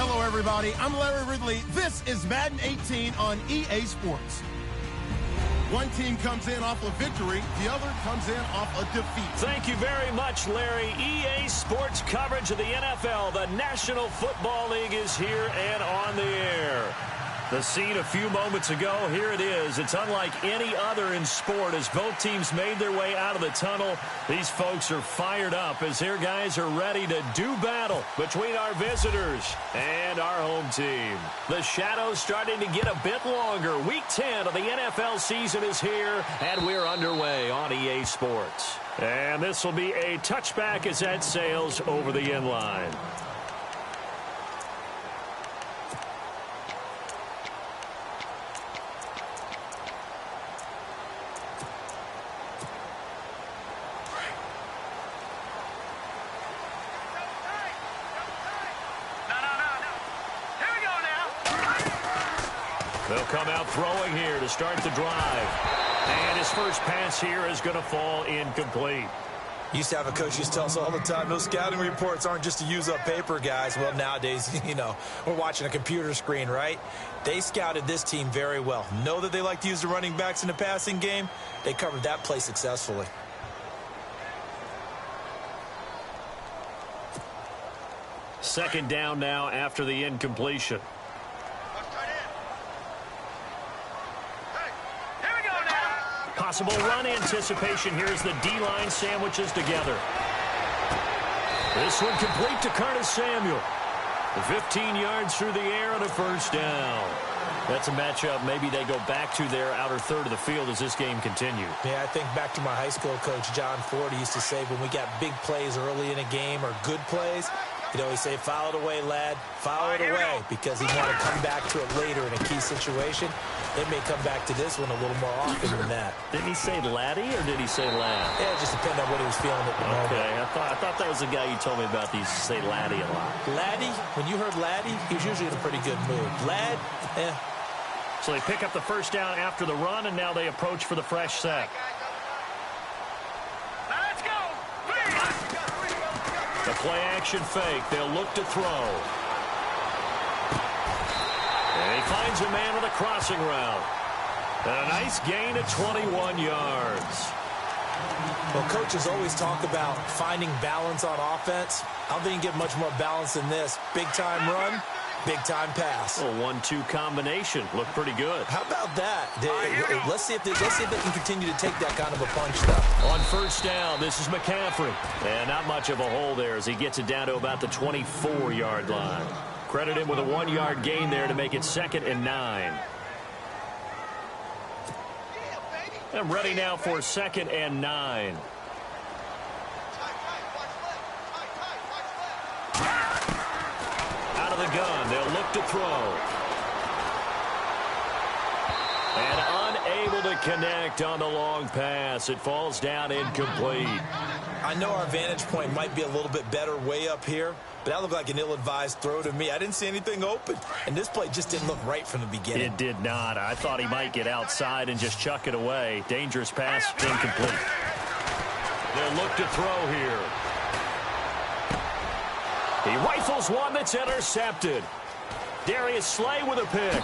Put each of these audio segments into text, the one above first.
Hello, everybody. I'm Larry Ridley. This is Madden 18 on EA Sports. One team comes in off a victory. The other comes in off a defeat. Thank you very much, Larry. EA Sports coverage of the NFL. The National Football League is here and on the air. The scene a few moments ago, here it is. It's unlike any other in sport as both teams made their way out of the tunnel. These folks are fired up as their guys are ready to do battle between our visitors and our home team. The shadows starting to get a bit longer. Week 10 of the NFL season is here, and we're underway on EA Sports. And this will be a touchback as that sails over the end line. They'll come out throwing here to start the drive. And his first pass here is going to fall incomplete. Used to have a coach used to tell us all the time, those scouting reports aren't just to use up paper, guys. Well, nowadays, we're watching a computer screen, right? They scouted this team very well. Know that they like to use the running backs in the passing game. They covered that play successfully. Second down now after the incompletion. Possible run anticipation here as the D-line sandwiches together. This one complete to Curtis Samuel. 15 yards through the air and a first down. That's a matchup maybe they go back to their outer third of the field as this game continues. Yeah, I think back to my high school coach, John Ford. He used to say when we got big plays early in a game or good plays, he'd always say, foul it away, lad. Foul it away, because he wanted to come back to it later in a key situation. They may come back to this one a little more often than that. Did he say laddie or did he say lad? Yeah, it just depended on what he was feeling at the moment. Okay, I thought that was the guy you told me about. He used to say laddie a lot. Laddie, when you heard laddie, he was usually in a pretty good mood. Lad, So they pick up the first down after the run, and now they approach for the fresh set. play action fake. They'll look to throw. And he finds a man on the crossing route. And a nice gain of 21 yards. Well, coaches always talk about finding balance on offense. I don't think you get much more balance than this. Big-time run, big-time pass. A 1-2 combination. Looked pretty good. How about that? Let's see if they can continue to take that kind of a punch, though. On first down, this is McCaffrey. And not much of a hole there as he gets it down to about the 24-yard line. Credit him with a 1-yard gain there to make it 2nd and 9. And ready now for 2nd and 9. Out of the gun, they'll look to throw. And unable to connect on the long pass. It falls down incomplete. I know our vantage point might be a little bit better way up here, but that looked like an ill-advised throw to me. I didn't see anything open, and this play just didn't look right from the beginning. It did not. I thought he might get outside and just chuck it away. Dangerous pass, incomplete. They'll look to throw here. He rifles one that's intercepted. Darius Slay with a pick.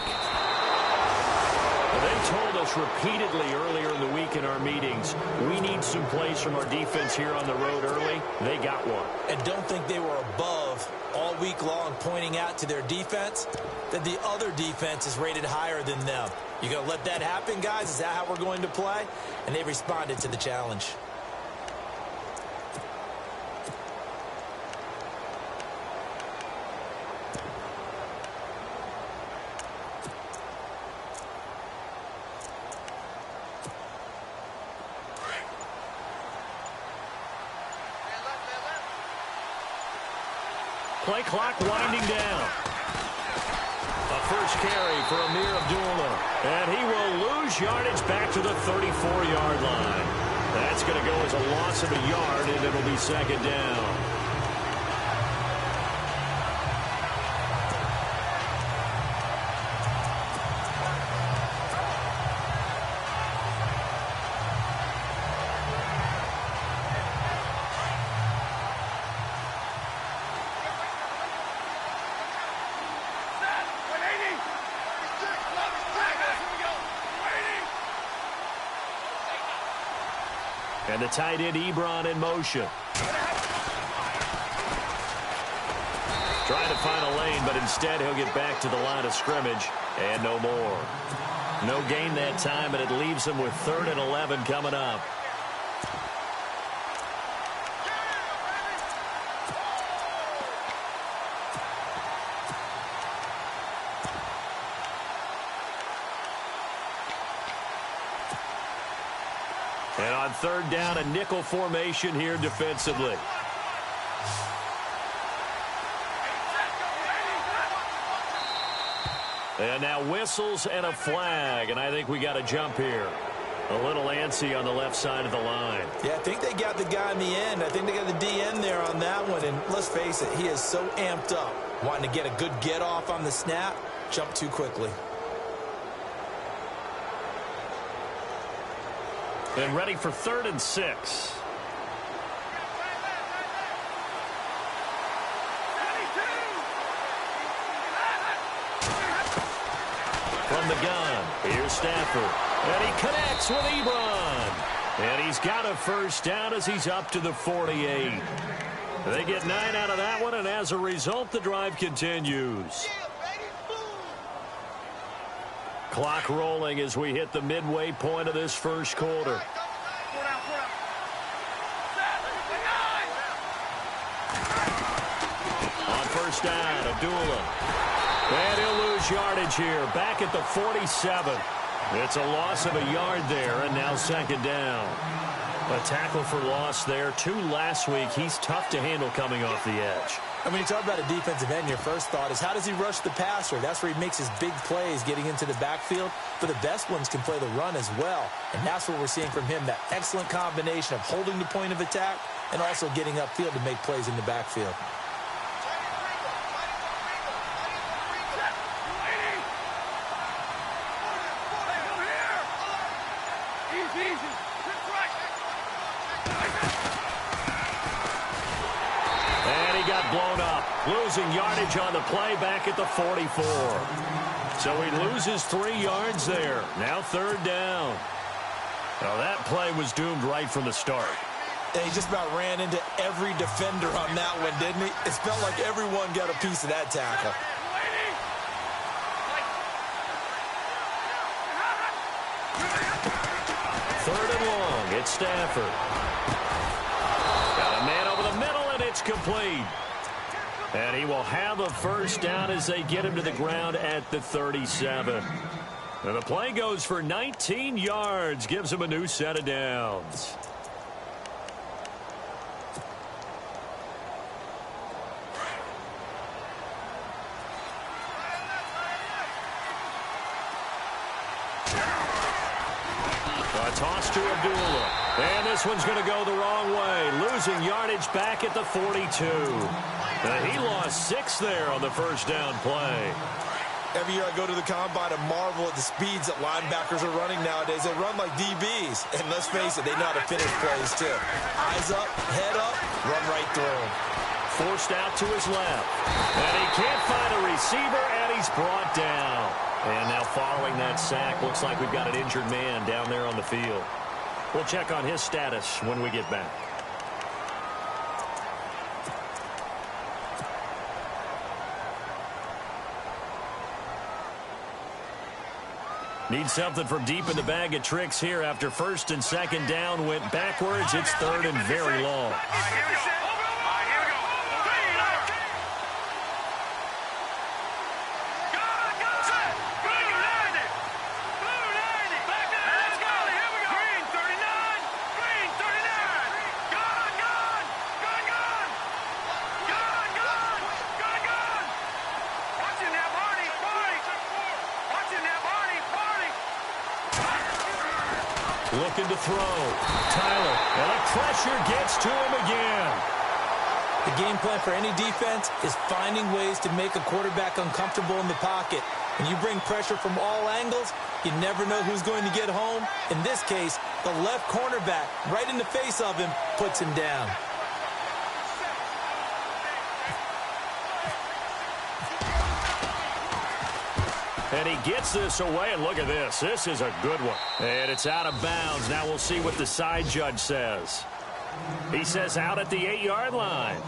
They told us repeatedly earlier in the week in our meetings, we need some plays from our defense here on the road early. They got one. And don't think they were above all week long pointing out to their defense that the other defense is rated higher than them. You going to let that happen, guys? Is that how we're going to play? And they responded to the challenge. Play clock winding down. A first carry for Amir Abdullah. And he will lose yardage back to the 34-yard line. That's going to go as a loss of a yard, and it'll be 2nd down. And the tight end, Ebron, in motion. Trying to find a lane, but instead he'll get back to the line of scrimmage. And no more. No gain that time, and it leaves him with 3rd and 11 coming up. And on 3rd down, a nickel formation here defensively. And now whistles and a flag, and I think we got a jump here. A little antsy on the left side of the line. Yeah, I think they got the guy in the end. I think they got the DN there on that one. And let's face it, he is so amped up, wanting to get a good get-off on the snap, jump too quickly. And ready for 3rd and 6. From the gun, here's Stafford. And he connects with Ebron. And he's got a first down as he's up to the 48. They get 9 out of that one, and as a result, the drive continues. Clock rolling as we hit the midway point of this first quarter. On first down, Abdullah. And he'll lose yardage here, back at the 47. It's a loss of a yard there, and now 2nd down. A tackle for loss there. 2 last week. He's tough to handle coming off the edge. And when you talk about a defensive end, your first thought is how does he rush the passer? That's where he makes his big plays getting into the backfield. But the best ones can play the run as well. And that's what we're seeing from him, that excellent combination of holding the point of attack and also getting upfield to make plays in the backfield. And losing yardage on the play back at the 44. So he loses 3 yards there. Now 3rd down. Now that play was doomed right from the start. And he just about ran into every defender on that one, didn't he? It felt like everyone got a piece of that tackle. 3rd and long. It's Stafford. Got a man over the middle, and it's complete. And he will have a 1st down as they get him to the ground at the 37. And the play goes for 19 yards, gives him a new set of downs. Toss to Abdullah. And this one's going to go the wrong way. Losing yardage back at the 42. He lost 6 there on the 1st down play. Every year I go to the combine and marvel at the speeds that linebackers are running nowadays. They run like DBs. And let's face it, they know how to finish plays too. Eyes up, head up, run right through them. Forced out to his left. And he can't find a receiver, and he's brought down. And now following that sack, looks like we've got an injured man down there on the field. We'll check on his status when we get back. Need something from deep in the bag of tricks here after 1st and 2nd down went backwards. It's 3rd and very long. Looking to throw. Tyler, and the pressure gets to him again. The game plan for any defense is finding ways to make a quarterback uncomfortable in the pocket. When you bring pressure from all angles, you never know who's going to get home. In this case, the left cornerback, right in the face of him, puts him down. And he gets this away, and look at this. This is a good one. And it's out of bounds. Now we'll see what the side judge says. He says out at the 8-yard line.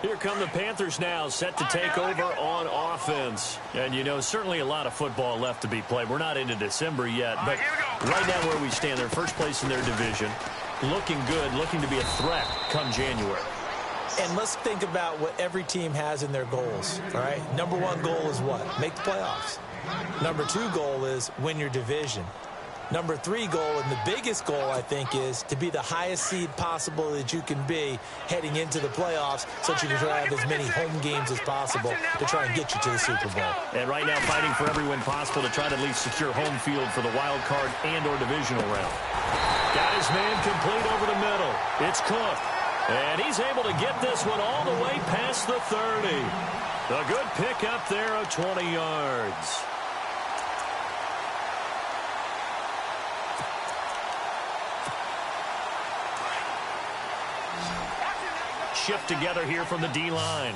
Here come the Panthers now, set to take over on offense. And, you know, certainly a lot of football left to be played. We're not into December yet, but right now where we stand, they're first place in their division. Looking good, looking to be a threat come January. And let's think about what every team has in their goals, all right? Number 1 goal is what? Make the playoffs. Number 2 goal is win your division. Number 3 goal, and the biggest goal, I think, is to be the highest seed possible that you can be heading into the playoffs so that you can try to have as many home games as possible to try and get you to the Super Bowl. And right now fighting for every win possible to try to at least secure home field for the wild card and or divisional round. Got his man complete over the middle. It's Cook. And he's able to get this one all the way past the 30. A good pick up there of 20 yards. Shift together here from the D-line.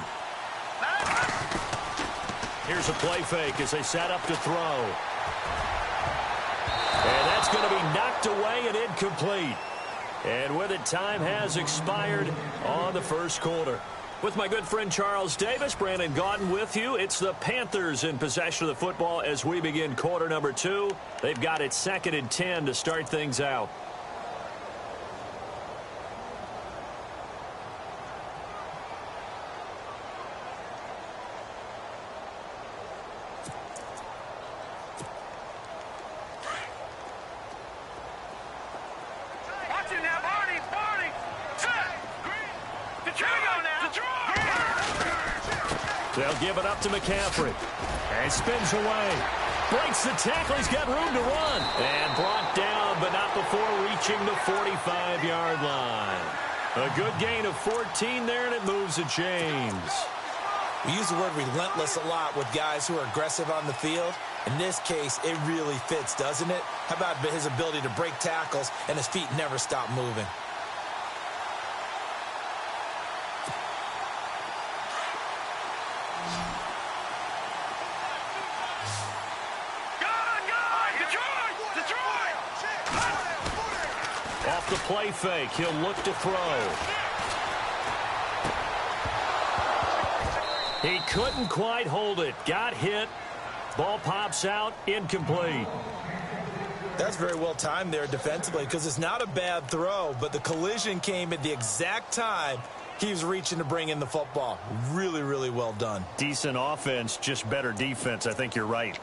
Here's a play fake as they set up to throw. And that's going to be knocked away and incomplete. And with it, time has expired on the first quarter. With my good friend Charles Davis, Brandon Gaudin with you. It's the Panthers in possession of the football as we begin quarter number 2. They've got it 2nd and 10 to start things out. They'll give it up to McCaffrey. And spins away. Breaks the tackle. He's got room to run. And brought down, but not before reaching the 45-yard line. A good gain of 14 there, and it moves the chains. We use the word relentless a lot with guys who are aggressive on the field. In this case, it really fits, doesn't it? How about his ability to break tackles and his feet never stop moving? Off the play fake, he'll look to throw. He couldn't quite hold it. Got hit. Ball pops out. Incomplete. That's very well timed there defensively because it's not a bad throw, but the collision came at the exact time he was reaching to bring in the football. Really, really well done. Decent offense, just better defense. I think you're right.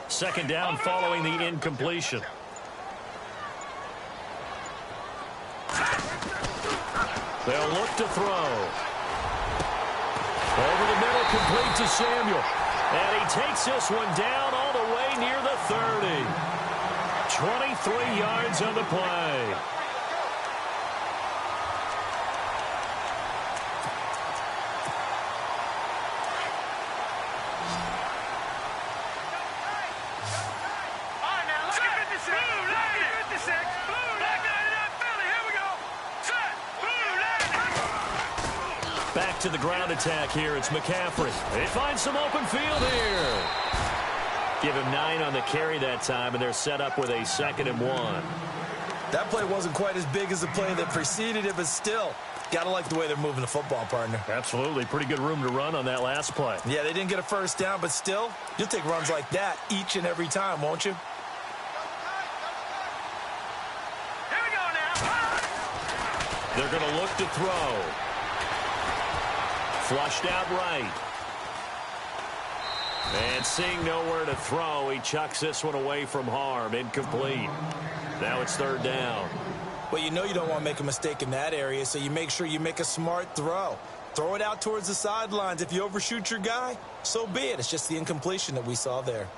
Second down following the incompletion. They'll look to throw. Over the middle, complete to Samuel. And he takes this one down all the way near the 30. 23 yards on the play. Back to the ground attack here. It's McCaffrey. They find some open field here. Give him 9 on the carry that time, and they're set up with a 2nd and 1. That play wasn't quite as big as the play that preceded it, but still, gotta like the way they're moving the football, partner. Absolutely. Pretty good room to run on that last play. Yeah, they didn't get a first down, but still, you'll take runs like that each and every time, won't you? Here we go now. They're going to look to throw. Flushed out right. And seeing nowhere to throw, he chucks this one away from harm. Incomplete. Now it's 3rd down. Well, you know you don't want to make a mistake in that area, so you make sure you make a smart throw. Throw it out towards the sidelines. If you overshoot your guy, so be it. It's just the incompletion that we saw there.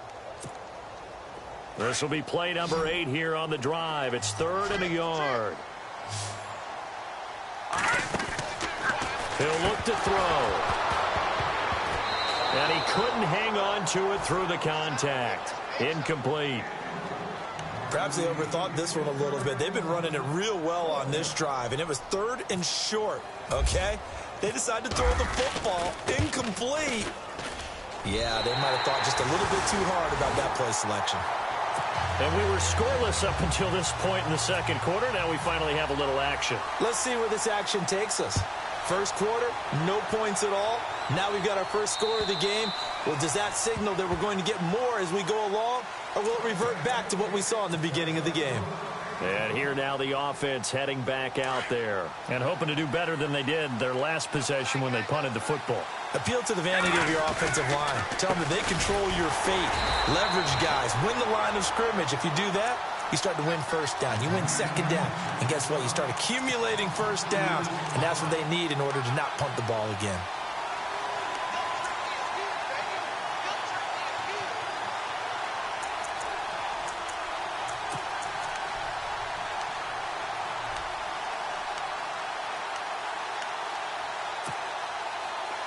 This will be play number 8 here on the drive. It's 3rd and a yard. He'll look to throw. And he couldn't hang on to it through the contact. Incomplete. Perhaps they overthought this one a little bit. They've been running it real well on this drive, and it was 3rd and short, okay? They decided to throw the football. Incomplete. Yeah, they might have thought just a little bit too hard about that play selection. And we were scoreless up until this point in the 2nd quarter. Now we finally have a little action. Let's see where this action takes us. First quarter, no points at all. Now we've got our first score of the game. Well, does that signal that we're going to get more as we go along, or will it revert back to what we saw in the beginning of the game? And here now the offense heading back out there and hoping to do better than they did their last possession when they punted the football. Appeal to the vanity of your offensive line. Tell them that they control your fate. Leverage guys. Win the line of scrimmage. If you do that, you start to win first down. You win 2nd down. And guess what? You start accumulating first downs. And that's what they need in order to not punt the ball again.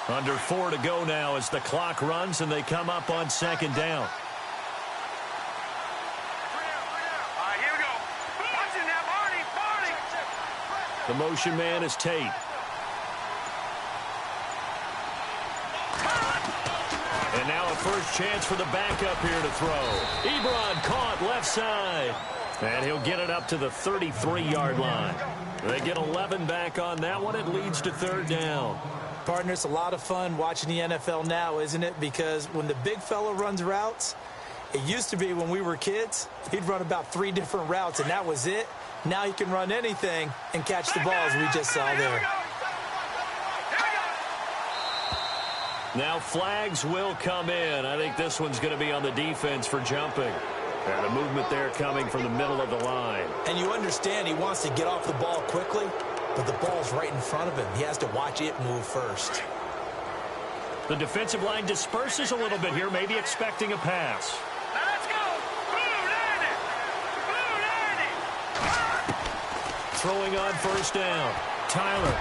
Under 4 to go now as the clock runs and they come up on 2nd down. The motion man is Tate. And now a first chance for the backup here to throw. Ebron caught left side. And he'll get it up to the 33-yard line. They get 11 back on that one. It leads to 3rd down. Partner, it's a lot of fun watching the NFL now, isn't it? Because when the big fella runs routes, it used to be when we were kids, he'd run about 3 different routes, and that was it. Now he can run anything and catch the balls we just saw there. Now flags will come in. I think this one's going to be on the defense for jumping. And the movement there coming from the middle of the line. And you understand he wants to get off the ball quickly, but the ball's right in front of him. He has to watch it move first. The defensive line disperses a little bit here, maybe expecting a pass. Now let's go. Blue landing. Blue landing. Throwing on first down. Tyler.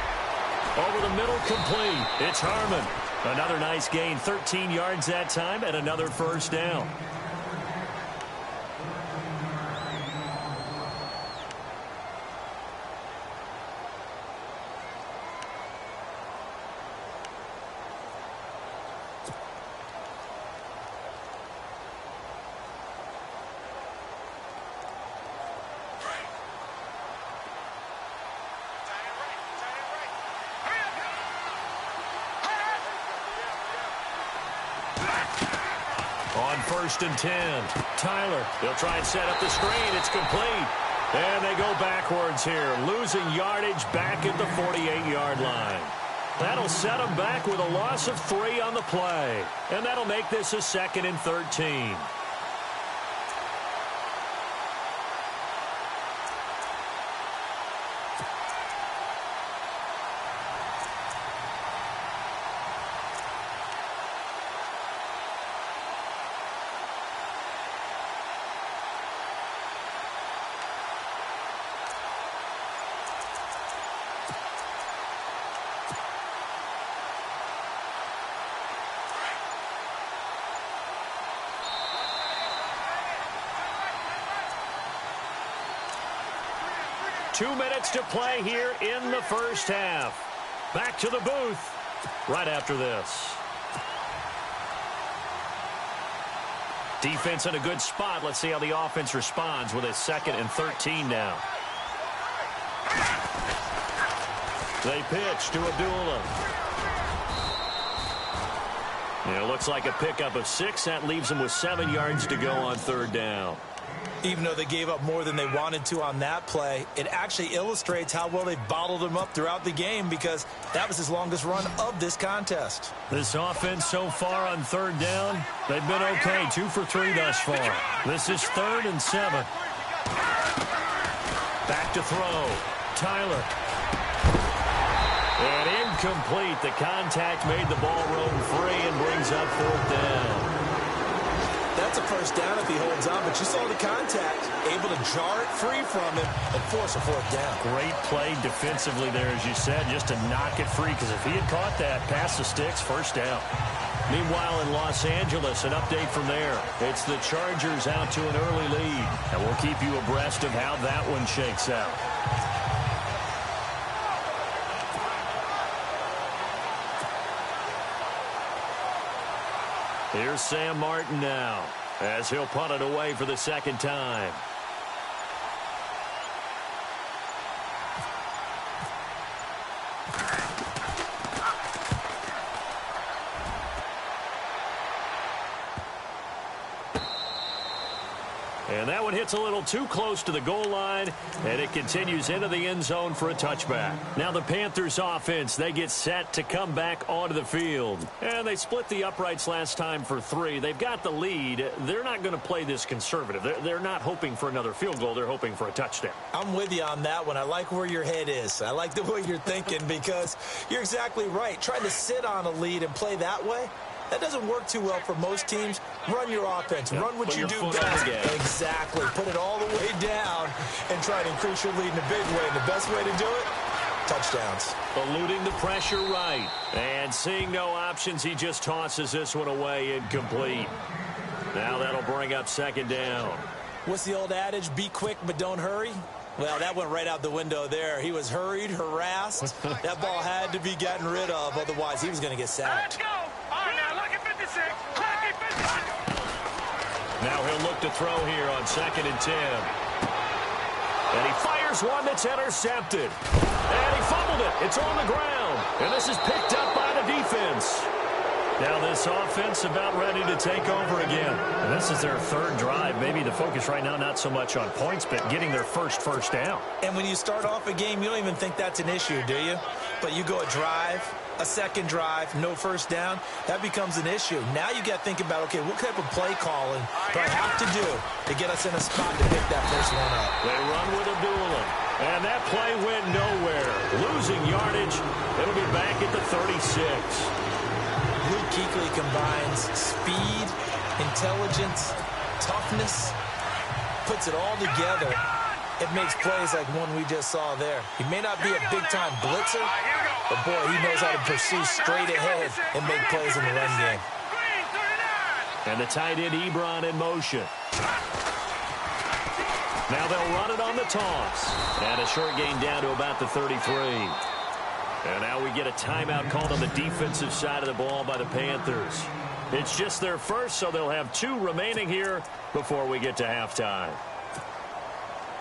Over the middle, complete. It's Harmon. Another nice gain, 13 yards that time, and another first down. On 1st and 10, Tyler. He'll try and set up the screen. It's complete. And they go backwards here, losing yardage back at the 48-yard line. That'll set them back with a loss of 3 on the play. And that'll make this a 2nd and 13. Two minutes to play here in the first half. Back to the booth right after this. Defense in a good spot. Let's see how the offense responds with a 2nd and 13 now. They pitch to Abdullah. It looks like a pickup of 6. That leaves them with 7 yards to go on 3rd down. Even though they gave up more than they wanted to on that play, it actually illustrates how well they've bottled him up throughout the game because that was his longest run of this contest. This offense so far on 3rd down, they've been okay. 2 for 3 thus far. This is 3rd and 7. Back to throw. Tyler. And incomplete. The contact made the ball roam free and brings up 4th down. That's a first down if he holds on, but you saw the contact, able to jar it free from him and force a 4th down. Great play defensively there, as you said, just to knock it free, because if he had caught that, past the sticks, 1st down. Meanwhile, in Los Angeles, an update from there. It's the Chargers out to an early lead, and we'll keep you abreast of how that one shakes out. Here's Sam Martin now, as he'll punt it away for the 2nd time. And that one hits a little too close to the goal line, and it continues into the end zone for a touchback. Now the Panthers offense, they get set to come back onto the field. And they split the uprights last time for 3. They've got the lead. They're not going to play this conservative. They're not hoping for another field goal. They're hoping for a touchdown. I'm with you on that one. I like where your head is. I like the way you're thinking because you're exactly right. Trying to sit on a lead and play that way, that doesn't work too well for most teams. Run your offense. Run what you do best. Exactly. Put it all the way down and try to increase your lead in a big way. And the best way to do it, touchdowns. Eluding the pressure right. And seeing no options, he just tosses this one away incomplete. Now that'll bring up 2nd down. What's the old adage? Be quick, but don't hurry. Well, that went right out the window there. He was hurried, harassed. That ball had to be gotten rid of. Otherwise, he was going to get sacked. Let's go. All right, now look at 56. Look at 56. Now he'll look to throw here on 2nd and 10. And he fires one that's intercepted. And he fumbled it. It's on the ground. And this is picked up by the defense. Now this offense about ready to take over again. And this is their 3rd drive. Maybe the focus right now not so much on points, but getting their first down. And when you start off a game, you don't even think that's an issue, do you? But you go a drive, a second drive, no first down, that becomes an issue. Now you got to think about, okay, what type of play calling do I have to do to get us in a spot to pick that first one up? They run with a dueling. And that play went nowhere. Losing yardage. It'll be back at the 36. Luke Kuechly combines speed, intelligence, toughness, puts it all together. It makes plays like one we just saw there. He may not be a big-time blitzer, but, boy, he knows how to pursue straight ahead and make plays in the run game. And the tight end, Ebron, in motion. Now they'll run it on the toss. And a short gain down to about the 33. And now we get a timeout called on the defensive side of the ball by the Panthers. It's just their first, so they'll have 2 remaining here before we get to halftime.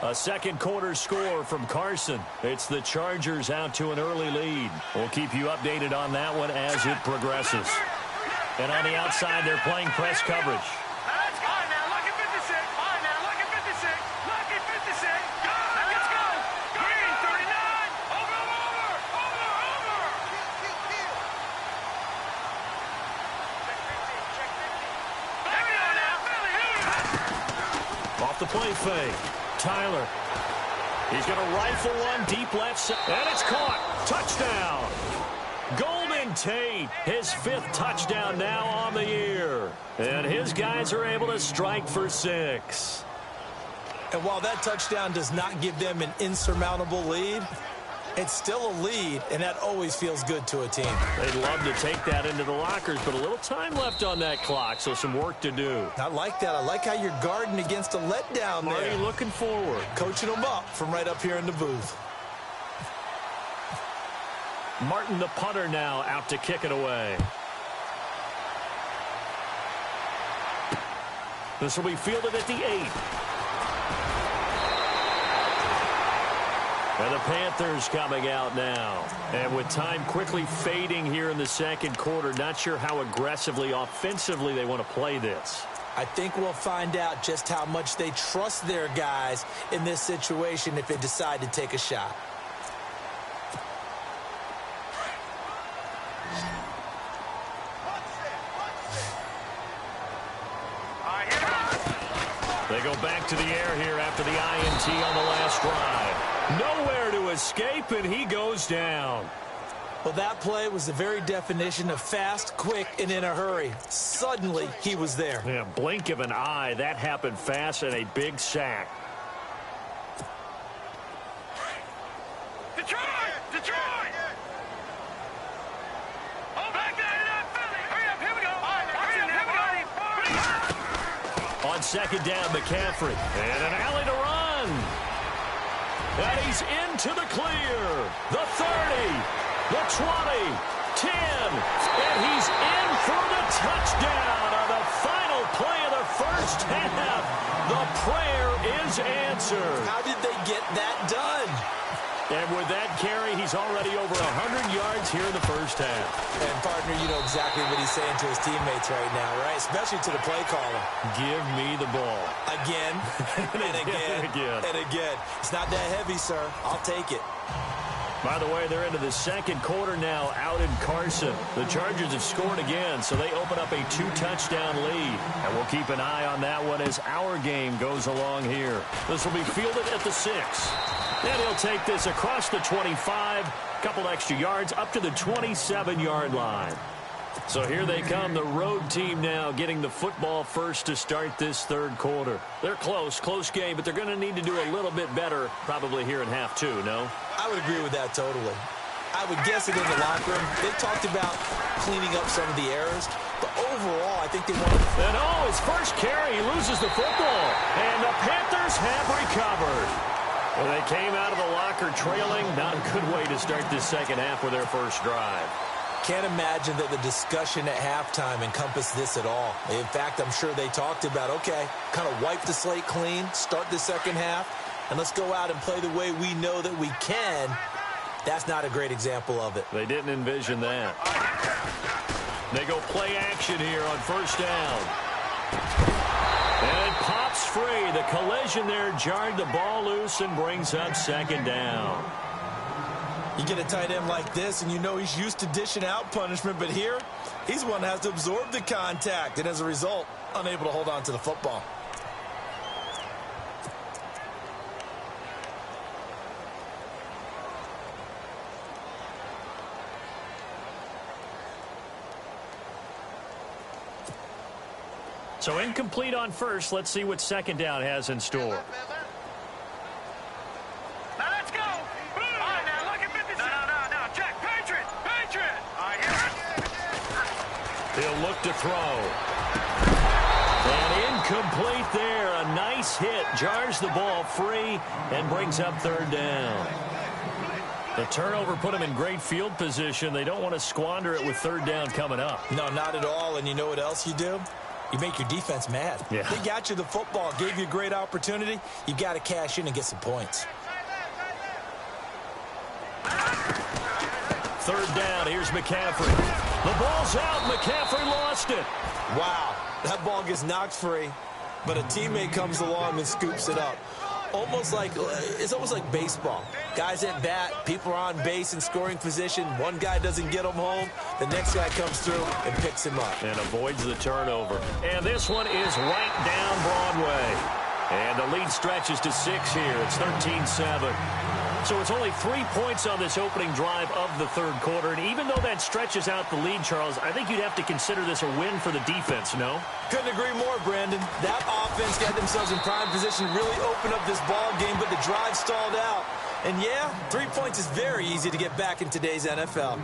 A second quarter score from Carson. It's the Chargers out to an early lead. We'll keep you updated on that one as it progresses. And on the outside, they're playing press coverage. Let's go. Now look at 56. Now look at 56. Look at 56. Go. Now let's go. Green 39. Over. Check 50. Now, Philly. Off the play fake. Tyler. He's going to rifle one deep left side. And it's caught. Touchdown. Golden Tate, his 5th touchdown now on the year. And his guys are able to strike for 6. And while that touchdown does not give them an insurmountable lead, it's still a lead, and that always feels good to a team. They'd love to take that into the lockers, but a little time left on that clock, so some work to do. I like that. I like how you're guarding against a letdown there. Marty looking forward. Coaching them up from right up here in the booth. Martin, the punter, now out to kick it away. This will be fielded at the 8. And the Panthers coming out now. And with time quickly fading here in the second quarter, not sure how aggressively, offensively they want to play this. I think we'll find out just how much they trust their guys in this situation if they decide to take a shot. They go back to the air here after the INT on the last drive. Nowhere to escape, and he goes down. Well, that play was the very definition of fast, quick, and in a hurry. Suddenly, he was there. Yeah, blink of an eye. That happened fast and a big sack. Detroit! Oh, back there, Philly. Hurry up, here we go. On second down, McCaffrey. And an alley to run. And he's into the clear. The 30, the 20, 10. And he's in for the touchdown on the final play of the first half. The prayer is answered. How did they get that done? And with that carry, he's already over 100 yards here in the first half. And, partner, you know exactly what he's saying to his teammates right now, right? Especially to the play caller. Give me the ball. Again, and again, and again. It's not that heavy, sir. I'll take it. By the way, they're into the second quarter now out in Carson. The Chargers have scored again, so they open up a 2-touchdown lead. And we'll keep an eye on that one as our game goes along here. This will be fielded at the 6. And he'll take this across the 25, couple extra yards, up to the 27-yard line. So here they come, the road team now getting the football first to start this third quarter. They're close game, but they're going to need to do a little bit better probably here in half 2, no? I would agree with that totally. I would guess it in the locker room. They talked about cleaning up some of the errors, but overall, I think they want to... And his first carry, he loses the football. And the Panthers have recovered. Well, they came out of the locker trailing. Not a good way to start this second half with their first drive. Can't imagine that the discussion at halftime encompassed this at all. In fact, I'm sure they talked about, okay, kind of wipe the slate clean, start the second half, and let's go out and play the way we know that we can. That's not a great example of it. They didn't envision that. They go play action here on first down. And it pops free. The collision there jarred the ball loose and brings up second down. You get a tight end like this, and you know he's used to dishing out punishment, but here, he's one that has to absorb the contact, and as a result, unable to hold on to the football. So incomplete on first. Let's see what second down has in store. Now let's go. All right, now look at 56. No. Check. Patriot. All right, here. He'll look to throw. And incomplete there. A nice hit. Jars the ball free and brings up third down. The turnover put him in great field position. They don't want to squander it with third down coming up. No, not at all. And you know what else you do? You make your defense mad. Yeah. They got you the football, gave you a great opportunity. You got to cash in and get some points. Third down, here's McCaffrey. The ball's out, McCaffrey lost it. Wow, that ball gets knocked free, but a teammate comes along and scoops it up. It's almost like baseball. Guys at bat, people are on base in scoring position. One guy doesn't get him home. The next guy comes through and picks him up. And avoids the turnover. And this one is right down Broadway. And the lead stretches to 6 here. It's 13-7. So it's only 3 points on this opening drive of the third quarter. And even though that stretches out the lead, Charles, I think you'd have to consider this a win for the defense, no? Couldn't agree more, Brandon. That offense got themselves in prime position to really open up this ball game, but the drive stalled out. And yeah, 3 points is very easy to get back in today's NFL.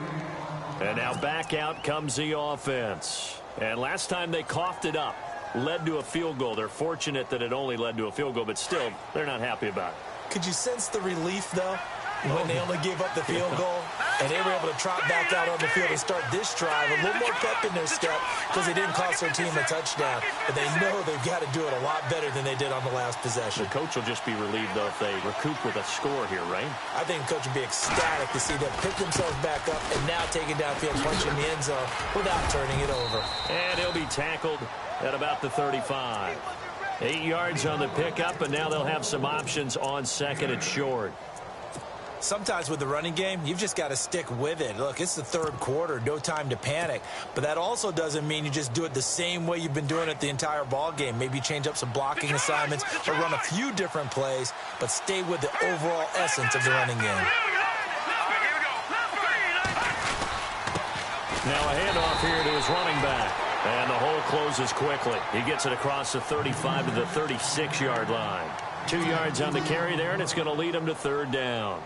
And now back out comes the offense. And last time they coughed it up, led to a field goal. They're fortunate that it only led to a field goal, but still, they're not happy about it. Could you sense the relief, though, when they only gave up the field goal and they were able to trot back out on the field and start this drive a little more pep in their step because they didn't cost their team a touchdown, but they know they've got to do it a lot better than they did on the last possession. The coach will just be relieved, though, if they recoup with a score here, right? I think the coach would be ecstatic to see them pick themselves back up and now take it downfield, punch in the end zone without turning it over. And he'll be tackled at about the 35. 8 yards on the pickup, and now they'll have some options on second and short. Sometimes with the running game, you've just got to stick with it. Look, it's the third quarter, no time to panic. But that also doesn't mean you just do it the same way you've been doing it the entire ball game. Maybe change up some blocking assignments or run a few different plays, but stay with the overall essence of the running game. Now a handoff here to his running back. And the hole closes quickly. He gets it across the 35 to the 36-yard line. 2 yards on the carry there, and it's going to lead him to third down.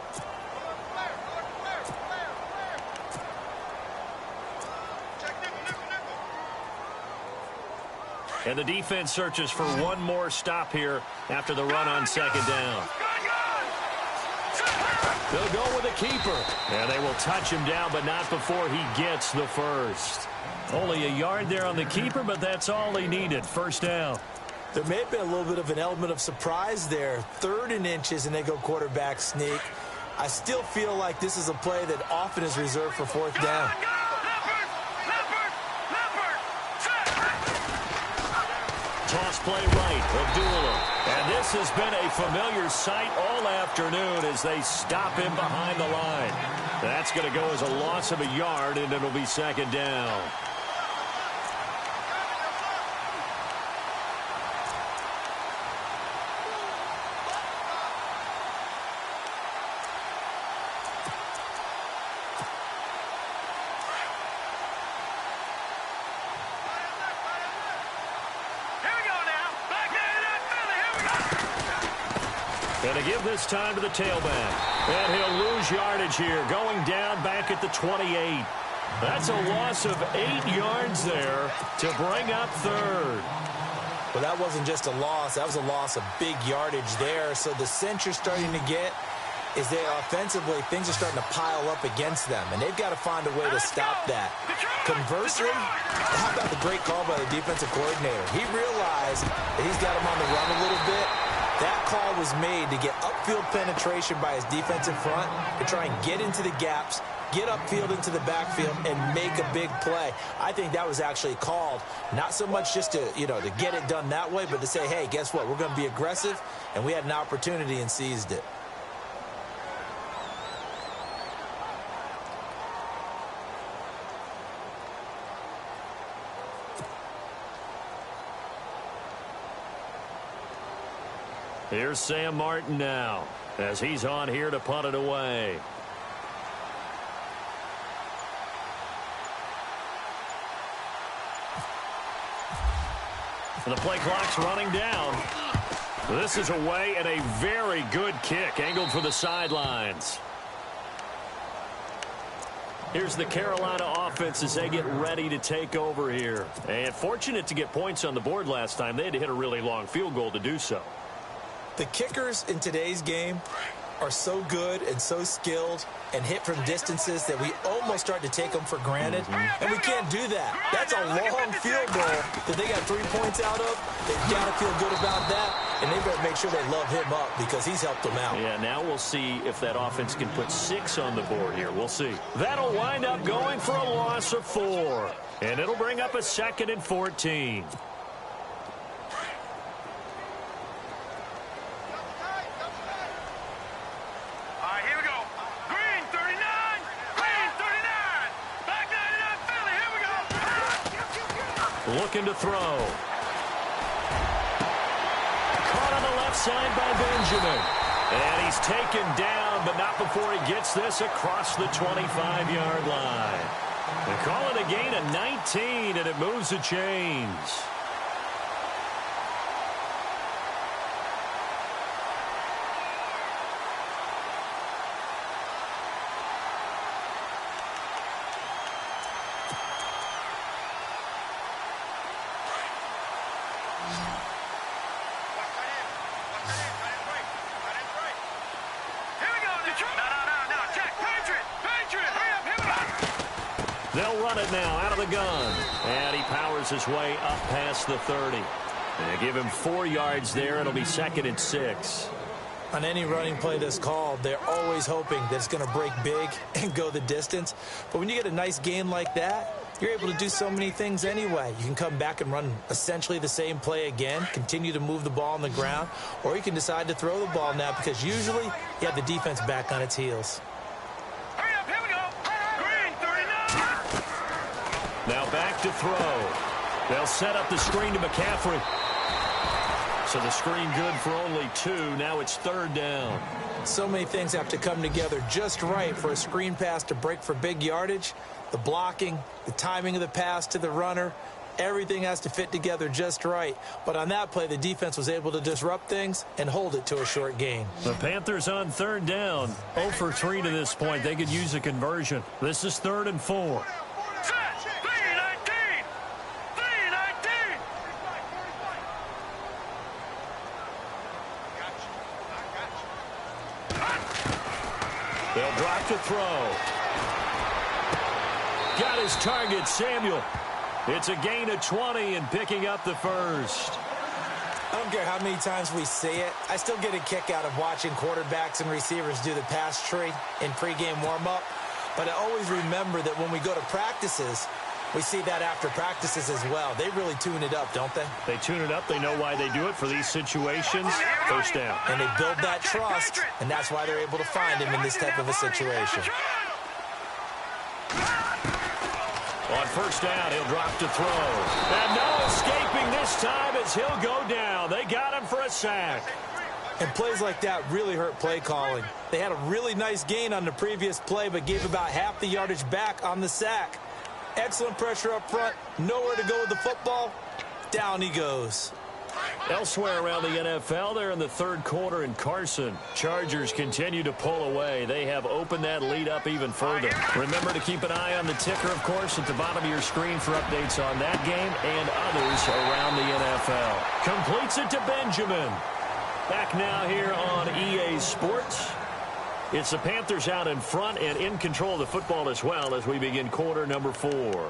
And the defense searches for one more stop here after the run on second down. They'll go with a keeper. And they will touch him down, but not before he gets the first. Only a yard there on the keeper, but that's all he needed. First down. There may have been a little bit of an element of surprise there. 3rd and inches, and they go quarterback sneak. I still feel like this is a play that often is reserved for 4th down. Toss play right, Abdullah. And this has been a familiar sight all afternoon as they stop him behind the line. That's going to go as a loss of a yard, and it'll be second down. And to give this time to the tailback. And he'll lose yardage here, going down back at the 28. That's a loss of 8 yards there to bring up third. Well, that wasn't just a loss. That was a loss of big yardage there. So the sense you're starting to get is that offensively, things are starting to pile up against them, and they've got to find a way to stop that. Conversely, how about the great call by the defensive coordinator? He realized that he's got him on the run a little bit. That call was made to get upfield penetration by his defensive front to try and get into the gaps, get upfield into the backfield, and make a big play. I think that was actually called not so much just to, to get it done that way, but to say, hey, guess what? We're going to be aggressive, and we had an opportunity and seized it. Here's Sam Martin now as he's on here to punt it away. The play clock's running down. This is away and a very good kick angled for the sidelines. Here's the Carolina offense as they get ready to take over here. And fortunate to get points on the board last time. They had to hit a really long field goal to do so. The kickers in today's game are so good and so skilled and hit from distances that we almost start to take them for granted. And we can't do that. That's a long field goal that they got 3 points out of. They've got to feel good about that. And they better make sure they love him up because he's helped them out. Yeah, now we'll see if that offense can put 6 on the board here. We'll see. That'll wind up going for a loss of 4. And it'll bring up a 2nd and 14. Looking to throw. Caught on the left side by Benjamin. And he's taken down, but not before he gets this across the 25-yard line. They call it a gain of 19, and it moves the chains. They'll run it now out of the gun. And he powers his way up past the 30. And give him 4 yards there. It'll be 2nd and 6. On any running play that's called, they're always hoping that it's going to break big and go the distance. But when you get a nice gain like that, you're able to do so many things anyway. You can come back and run essentially the same play again, continue to move the ball on the ground, or you can decide to throw the ball now because usually you have the defense back on its heels. Now back to throw. They'll set up the screen to McCaffrey. So the screen good for only 2. Now it's 3rd down. So many things have to come together just right for a screen pass to break for big yardage. The blocking, the timing of the pass to the runner, everything has to fit together just right. But on that play, the defense was able to disrupt things and hold it to a short gain. The Panthers on 3rd down. 0 for 3 to this point. They could use a conversion. This is 3rd and 4. They'll drop to throw. Got his target, Samuel. It's a gain of 20 and picking up the 1st. I don't care how many times we see it. I still get a kick out of watching quarterbacks and receivers do the pass tree in pregame warm-up. But I always remember that when we go to practices, we see that after practices as well. They really tune it up, don't they? They tune it up. They know why they do it for these situations. 1st down. And they build that trust, and that's why they're able to find him in this type of a situation. On 1st down, he'll drop to throw. And no escaping this time as he'll go down. They got him for a sack. And plays like that really hurt play calling. They had a really nice gain on the previous play, but gave about half the yardage back on the sack. Excellent pressure up front. Nowhere to go with the football. Down he goes. Elsewhere around the NFL, they're in the 3rd quarter in Carson. Chargers continue to pull away. They have opened that lead up even further. Remember to keep an eye on the ticker, of course, at the bottom of your screen for updates on that game and others around the NFL. Completes it to Benjamin. Back now here on EA Sports. It's the Panthers out in front and in control of the football as well as we begin quarter number 4.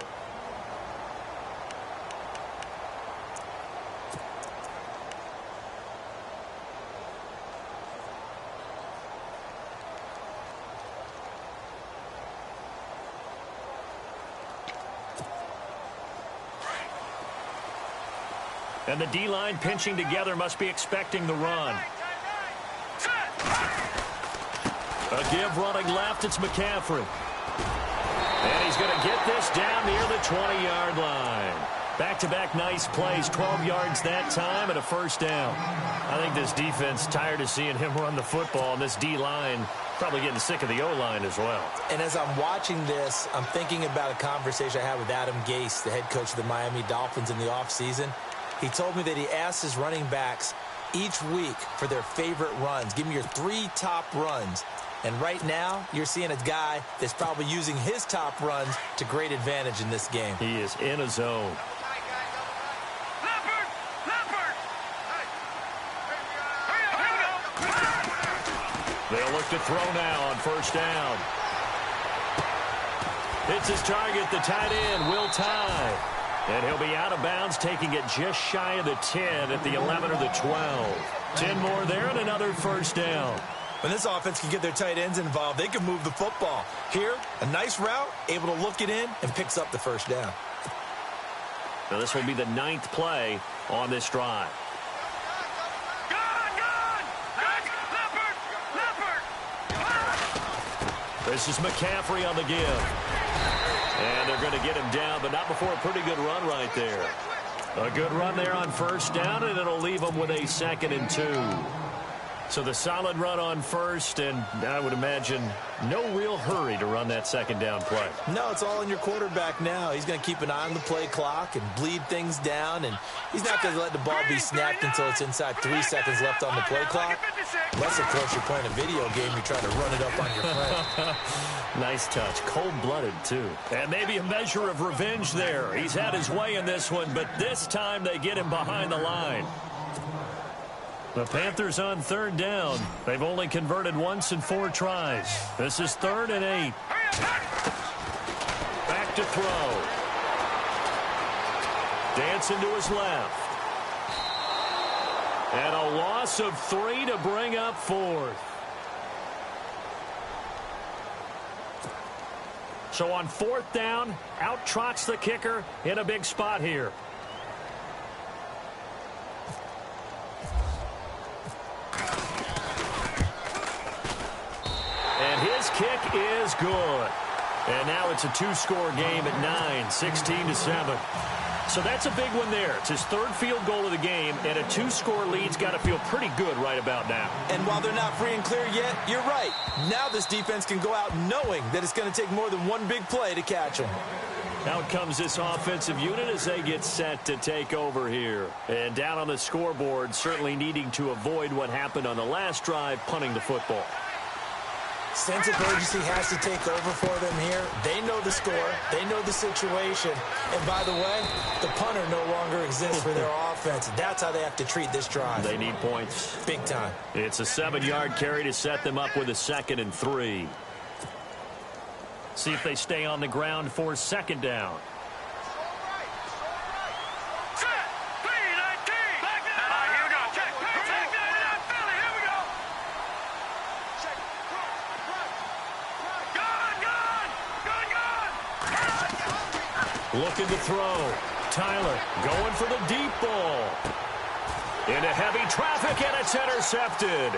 And the D-line pinching together must be expecting the run. A give running left, it's McCaffrey. And he's going to get this down near the 20-yard line. Back-to-back nice plays, 12 yards that time and a first down. I think this defense tired of seeing him run the football, and this D-line probably getting sick of the O-line as well. And as I'm watching this, I'm thinking about a conversation I had with Adam Gase, the head coach of the Miami Dolphins in the offseason. He told me that he asked his running backs each week for their favorite runs. Give me your 3 top runs. And right now, you're seeing a guy that's probably using his top runs to great advantage in this game. He is in a zone. They'll look to throw now on first down. It's his target, the tight end, Will Tye. And he'll be out of bounds, taking it just shy of the 10 at the 11 or the 12. 10 more there and another first down. When this offense can get their tight ends involved, they can move the football. Here, a nice route, able to look it in, and picks up the first down. Now this will be the 9th play on this drive. This is McCaffrey on the give. And they're going to get him down, but not before a pretty good run right there. A good run there on first down, and it'll leave them with a 2nd and 2. So the solid run on first, and I would imagine no real hurry to run that 2nd down play. No, it's all on your quarterback now. He's going to keep an eye on the play clock and bleed things down, and he's not going to let the ball be snapped until it's inside 3 seconds left on the play clock. Unless, of course, you're playing a video game, you're trying to run it up on your friend. Nice touch. Cold-blooded, too. And maybe a measure of revenge there. He's had his way in this one, but this time they get him behind the line. The Panthers on 3rd down. They've only converted once in 4 tries. This is 3rd and 8. Back to throw. Dancing to his left. And a loss of 3 to bring up 4th. So on 4th down, out trots the kicker in a big spot here. And his kick is good. And now it's a 2-score game at 9, 16-7. So that's a big one there. It's his 3rd field goal of the game, and a 2-score lead's got to feel pretty good right about now. And while they're not free and clear yet, you're right. Now this defense can go out knowing that it's going to take more than one big play to catch them. Out comes this offensive unit as they get set to take over here. And down on the scoreboard, certainly needing to avoid what happened on the last drive, punting the football. Sense of urgency has to take over for them here. They know the score. They know the situation. And by the way, the punter no longer exists for their offense. That's how they have to treat this drive. They need points. Big time. It's a 7-yard carry to set them up with a 2nd and 3. See if they stay on the ground for 2nd down. Looking to throw. Tyler going for the deep ball. Into heavy traffic, and it's intercepted.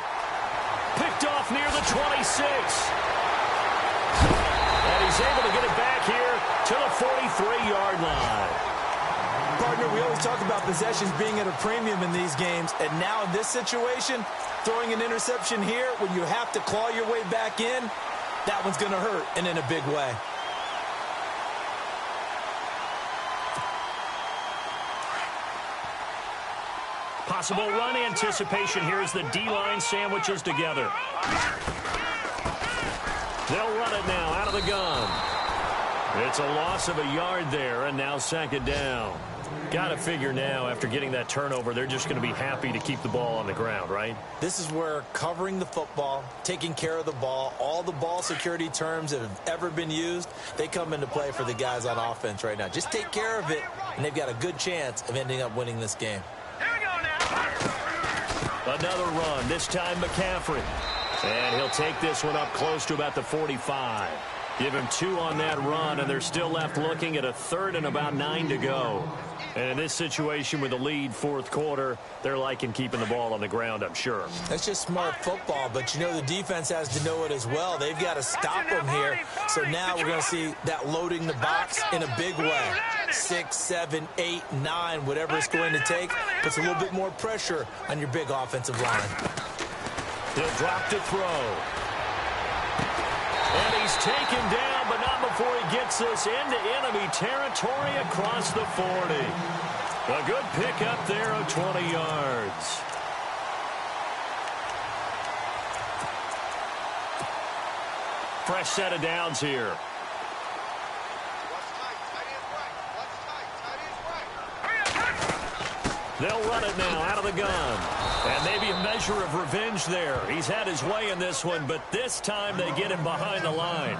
Picked off near the 26. And he's able to get it back here to the 43-yard line. Partner, we always talk about possessions being at a premium in these games. And now in this situation, throwing an interception here when you have to claw your way back in, that one's going to hurt, and in a big way. Possible run anticipation here as the D-line sandwiches together. They'll run it now out of the gun. It's a loss of a yard there, and now 2nd down. Got to figure now, after getting that turnover, they're just going to be happy to keep the ball on the ground, right? This is where covering the football, taking care of the ball, all the ball security terms that have ever been used, they come into play for the guys on offense right now. Just take care of it, and they've got a good chance of ending up winning this game. Another run, this time McCaffrey. And he'll take this one up close to about the 45. Give him 2 on that run, and they're still left looking at a 3rd and about 9 to go. And in this situation with a lead 4th quarter, they're liking keeping the ball on the ground, I'm sure. That's just smart football, but you know the defense has to know it as well. They've got to stop them here. So now we're going to see that loading the box in a big way. 6, 7, 8, 9, whatever it's going to take, puts a little bit more pressure on your big offensive line. He'll drop to throw. And he's taken down, but not before he gets this into enemy territory across the 40. A good pickup there of 20 yards. Fresh set of downs here. They'll run it now out of the gun. And maybe a measure of revenge there. He's had his way in this one, but this time they get him behind the line.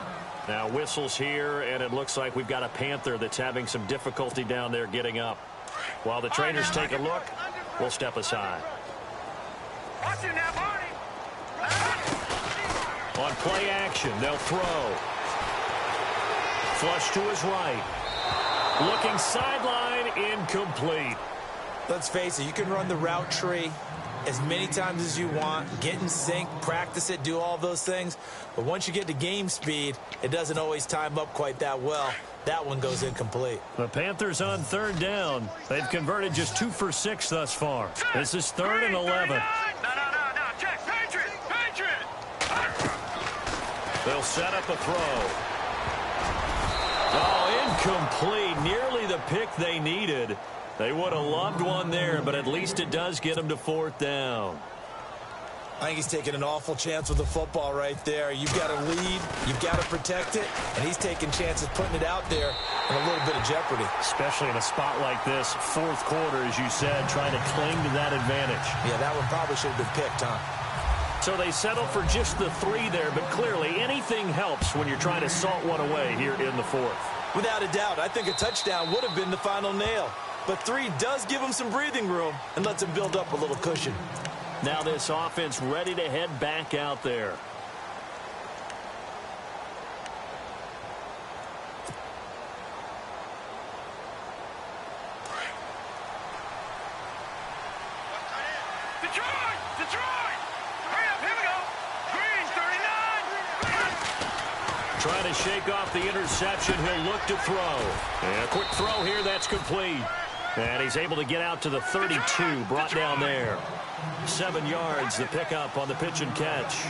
Now whistles here, and it looks like we've got a Panther that's having some difficulty down there getting up. While the trainers take a look, we'll step aside. On play action, they'll throw. Flush to his right. Looking sideline, incomplete. Let's face it, you can run the route tree as many times as you want, get in sync, practice it, do all those things. But once you get to game speed, it doesn't always time up quite that well. That one goes incomplete. The Panthers on 3rd down. They've converted just 2 for 6 thus far. This is 3rd and 11. No. Check. Patriot. They'll set up a throw. Oh, incomplete. Nearly the pick they needed. They would have loved one there, but at least it does get them to 4th down. I think he's taking an awful chance with the football right there. You've got to lead, you've got to protect it, and he's taking chances putting it out there in a little bit of jeopardy. Especially in a spot like this, 4th quarter, as you said, trying to cling to that advantage. Yeah, that one probably should have been picked, huh? So they settle for just the 3 there, but clearly anything helps when you're trying to salt one away here in the 4th. Without a doubt, I think a touchdown would have been the final nail. But 3 does give him some breathing room and lets him build up a little cushion. Now this offense ready to head back out there. Detroit! Hurry up, here we go. Green, 39. Trying to shake off the interception. He'll look to throw. And a quick throw here. That's complete. And he's able to get out to the 32. Brought down there. 7 yards, the pickup on the pitch and catch.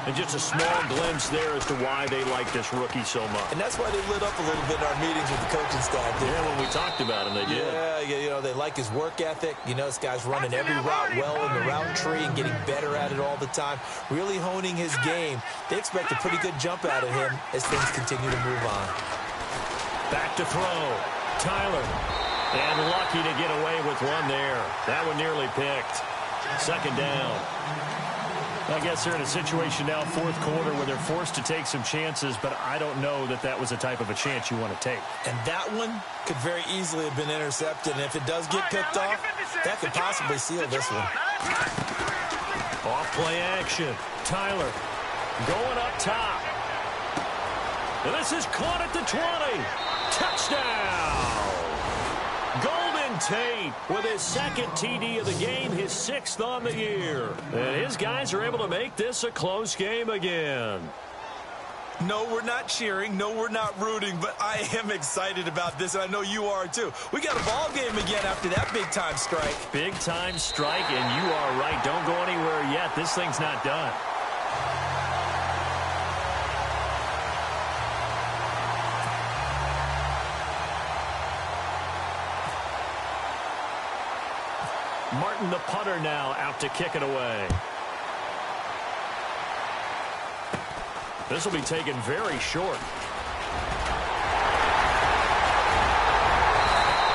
And just a small glimpse there as to why they like this rookie so much. And that's why they lit up a little bit in our meetings with the coaching staff. Yeah, when we talked about him, they did. Yeah, you know, they like his work ethic. You know, this guy's running every route well in the route tree and getting better at it all the time. Really honing his game. They expect a pretty good jump out of him as things continue to move on. Back to throw. Tyler. And lucky to get away with one there. That one nearly picked. 2nd down. I guess they're in a situation now, 4th quarter, where they're forced to take some chances, but I don't know that that was the type of a chance you want to take. And that one could very easily have been intercepted, and if it does get picked off, that could possibly seal this one. Off play action. Tyler going up top. And this is caught at the 20. Touchdown! Golden Tate with his 2nd TD of the game, his 6th on the year. And his guys are able to make this a close game again. No, we're not cheering. No, we're not rooting, but I am excited about this, and I know you are too. We got a ball game again after that big-time strike. Big-time strike, and you are right. Don't go anywhere yet. This thing's not done. Martin, the punter, now out to kick it away. This will be taken very short.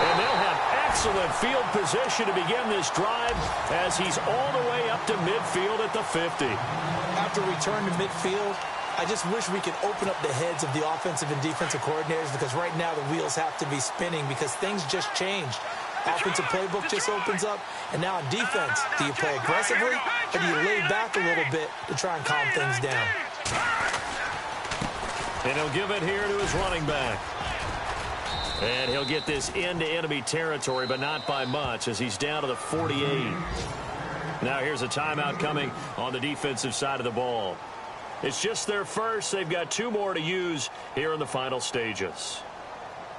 And they'll have excellent field position to begin this drive as he's all the way up to midfield at the 50. After return to midfield, I just wish we could open up the heads of the offensive and defensive coordinators, because right now the wheels have to be spinning because things just changed. Offensive playbook just opens up, and now on defense, do you play aggressively or do you lay back a little bit to try and calm things down? And he'll give it here to his running back. And he'll get this into enemy territory, but not by much, as he's down to the 48. Now here's a timeout coming on the defensive side of the ball. It's just their first. They've got 2 more to use here in the final stages.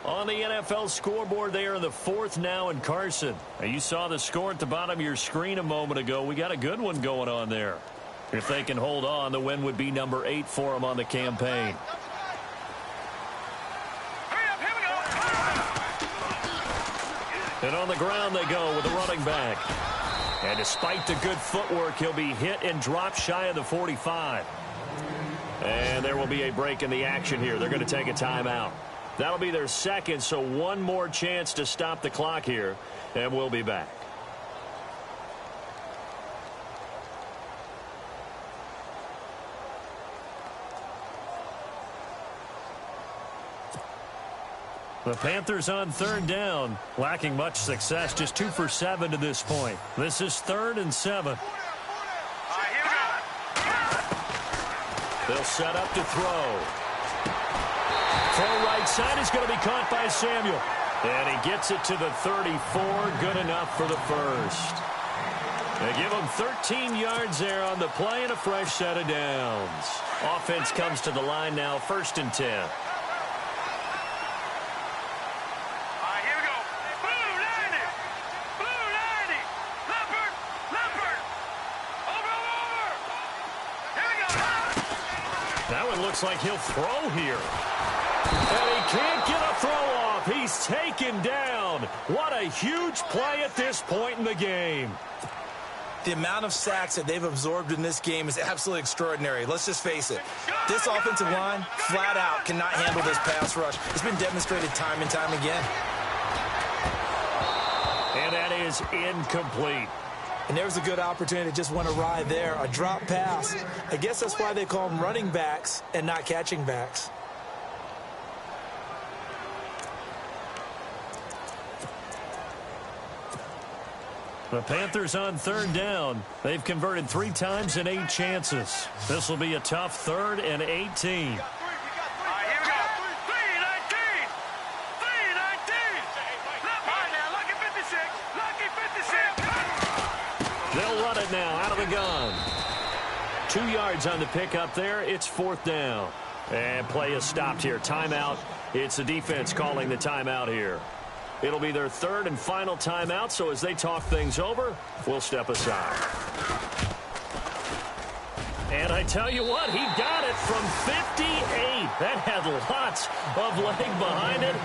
On the NFL scoreboard, they are in the 4th now in Carson. Now, you saw the score at the bottom of your screen a moment ago. We got a good one going on there. If they can hold on, the win would be number 8 for them on the campaign. And on the ground they go with the running back. And despite the good footwork, he'll be hit and dropped shy of the 45. And there will be a break in the action here. They're going to take a timeout. That'll be their second, so one more chance to stop the clock here, and we'll be back. The Panthers on 3rd down, lacking much success, just 2 for 7 to this point. This is 3rd and 7. They'll set up to throw. Throw right side is going to be caught by Samuel. And he gets it to the 34, good enough for the first. They give him 13 yards there on the play and a fresh set of downs. Offense comes to the line now, 1st and 10. Looks like he'll throw here. And he can't get a throw off. He's taken down. What a huge play at this point in the game. The amount of sacks that they've absorbed in this game is absolutely extraordinary. Let's just face it. This offensive line, flat out, cannot handle this pass rush. It's been demonstrated time and time again. And that is incomplete. And there's a good opportunity to just went awry there. A drop pass. I guess that's why they call them running backs and not catching backs. The Panthers on 3rd down. They've converted 3 times in 8 chances. This will be a tough 3rd and 18. They'll run it now out of the gun. 2 yards on the pickup there. It's 4th down. And play is stopped here. Timeout. It's the defense calling the timeout here. It'll be their 3rd and final timeout, so as they talk things over, we'll step aside. And I tell you what, he got it from 58. That had lots of leg behind it.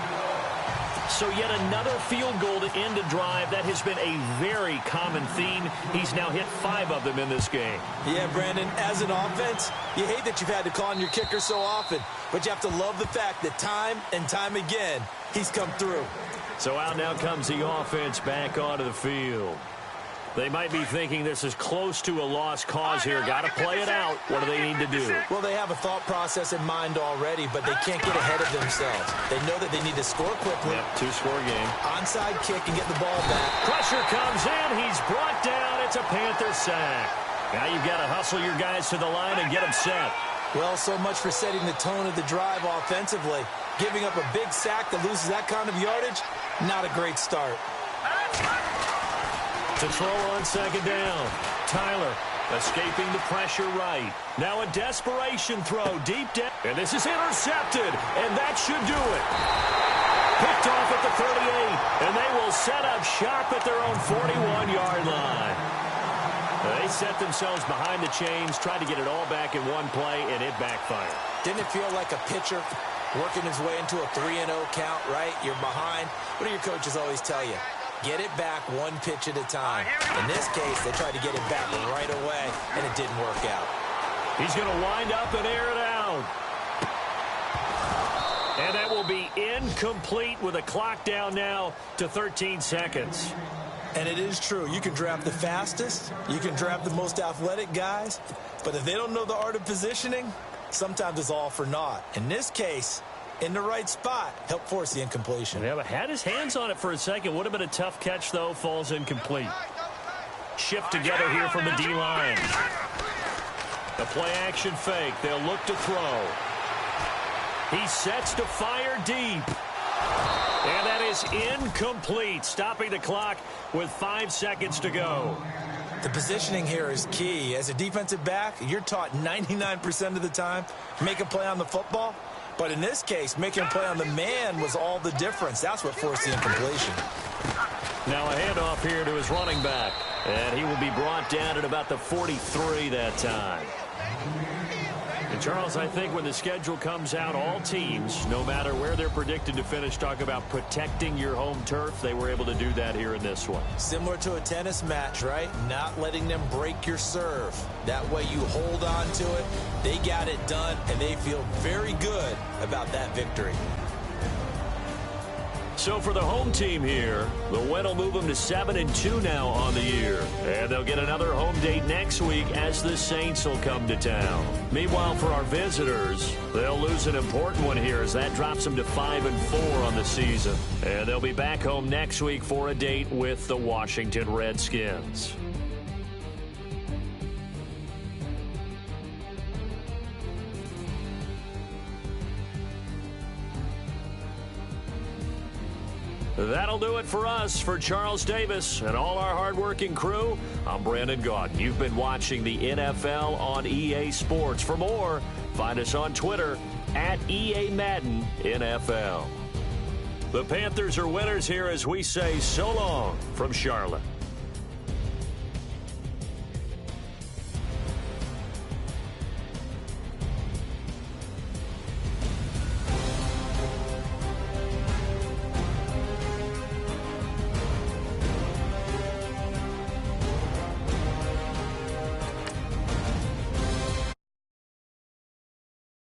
So yet another field goal to end a drive. That has been a very common theme. He's now hit 5 of them in this game. Yeah, Brandon, as an offense, you hate that you've had to call on your kicker so often, but you have to love the fact that time and time again, he's come through. So out now comes the offense back onto the field. They might be thinking this is close to a lost cause here. Got to play it out. What do they need to do? Well, they have a thought process in mind already, but they can't get ahead of themselves. They know that they need to score quickly. Yep, 2-score game. Onside kick and get the ball back. Pressure comes in. He's brought down. It's a Panther sack. Now you've got to hustle your guys to the line and get them set. Well, so much for setting the tone of the drive offensively. Giving up a big sack that loses that kind of yardage, not a great start. To throw on 2nd down. Tyler escaping the pressure right. Now a desperation throw deep down. And this is intercepted. And that should do it. Picked off at the 38. And they will set up shop at their own 41-yard line. They set themselves behind the chains, tried to get it all back in one play, and it backfired. Didn't it feel like a pitcher working his way into a 3-0 count, right? You're behind. What do your coaches always tell you? Get it back one pitch at a time. In this case, they tried to get it back right away, and it didn't work out. He's going to wind up and air it out. And that will be incomplete with a clock down now to 13 seconds. And it is true. You can draft the fastest. You can draft the most athletic guys. But if they don't know the art of positioning, sometimes it's all for naught. In this case, in the right spot, help force the incompletion. Yeah, but had his hands on it for a second. Would have been a tough catch, though. Falls incomplete. Shift together here from the D-line. The play-action fake. They'll look to throw. He sets to fire deep. And that is incomplete, stopping the clock with 5 seconds to go. The positioning here is key. As a defensive back, you're taught 99% of the time, make a play on the football. But in this case, making a play on the man was all the difference. That's what forced the incompletion. Now a handoff here to his running back. And he will be brought down at about the 43 that time. And Charles, I think when the schedule comes out, all teams, no matter where they're predicted to finish, talk about protecting your home turf. They were able to do that here in this one. Similar to a tennis match, right? Not letting them break your serve. That way you hold on to it. They got it done, and they feel very good about that victory. So for the home team here, the win will move them to 7-2 now on the year. And they'll get another home date next week as the Saints will come to town. Meanwhile, for our visitors, they'll lose an important one here as that drops them to 5-4 on the season. And they'll be back home next week for a date with the Washington Redskins. That'll do it for us. For Charles Davis and all our hardworking crew, I'm Brandon Gaudin. You've been watching the NFL on EA Sports. For more, find us on Twitter at EA Madden NFL. The Panthers are winners here as we say so long from Charlotte.